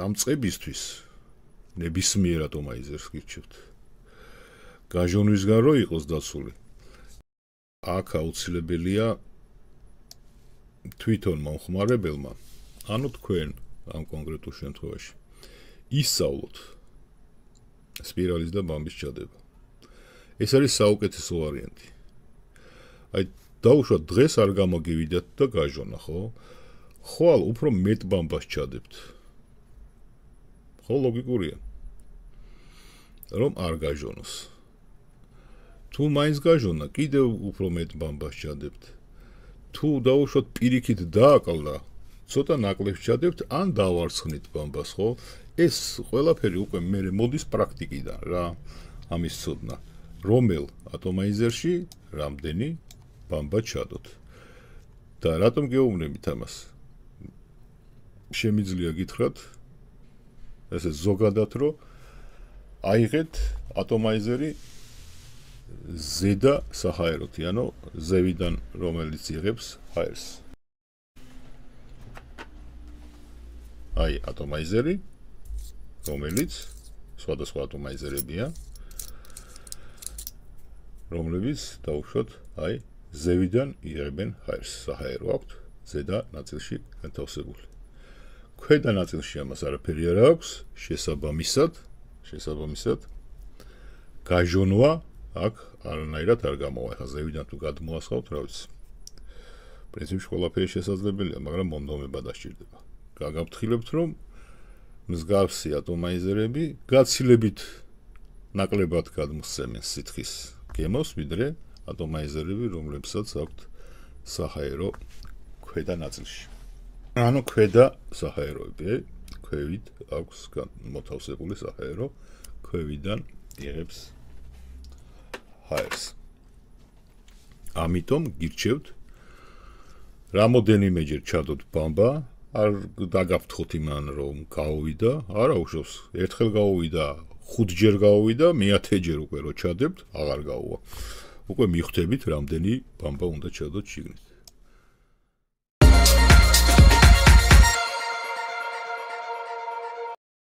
ამ წებისთვის ნებისმიერ ატომაიზერს გირჩევთ. გაჟონვისგან რო იყოს დაცული. აქ აუცილებელია თვითონ მომხმარებელმა, ანუ თქვენ ამ კონკრეტულ შემთხვევაში ისწავლოთ სპირალის და ბამბის ჩადება. ეს არის საუკეთესო ვარიანტი. აი დაუშვათ დღეს არ გამოგივიდათ და გაჟონა, ხო? ხვალ უფრო მეტ ბამბას ჩადებთ. ხო, ლოგიკურია. რომ არ გაჟონოს. თუ მაინც გაჟონა, კიდევ უფრო მეტ ბამბას ჩადებთ. თუ დაუშვათ პირიქით დააკლდა, ცოტა ნაკლებს ჩადებთ, ან დავარცხნით ბამბას, ხო? ეს ყველაფერი უკვე მე მოდის პრაქტიკიდან რა, ამის ცოდნა. რომელ ატომაიზერში რამდენი ბამბა ჩადოთ. და რატომ გეუბნებით ამას? შემიძლია გითხრათ, ესე ზოგადად რომ აიღეთ ატომაიზერი ზედა საჰაეროთი, ანუ ზევიდან რომელიც იღებს ჰაერს. აი ატომაიზერი, რომელიც სხვადასხვა ატომაიზერებია, რომლებიც დაუშვათ, აი ზევიდან იღებენ ჰაერს. საჰაერო აქვთ ზედა ნაწილში განთავსებული. ქვედა ნაწილში ამას არაფერი არ აქვს, შესაბამისად გაჟონვა აქ არანაირად არ გამოვა. ახლა ზევიდან თუ გადმოასხავთ, რა ვიცი. პრინციპში ყველაფერი შესაძლებელია, მაგრამ მონდომება დასჭირდება. გაგაფრთხილებთ, რომ მსგავსი ატომაიზერები გაცილებით ნაკლებად გადმოსცემენ სითხის გემოს, ვიდრე ატომაიზერები, რომლებსაც აქვთ საჰაერო ქვედა ნაწილში. ანუ ქვედა საჰაეროები, ქვევით აქვს მოთავსებული საჰაერო, ქვევიდან იღებს ჰაერს. ამიტომ გირჩევთ რამოდენიმეჯერ ჩადოთ ბამბა, არ დაგაფრთხოთ იმან რომ გაუვიდა, არა უშავს, ერთხელ გაუვიდა, 5 ჯერ გაუვიდა, მე-10 ჯერ უკვე რო ჩადებთ, აღარ გაუვა. უკვე მიხვდებით რამდენი ბამბა უნდა ჩადოთ შიგნით.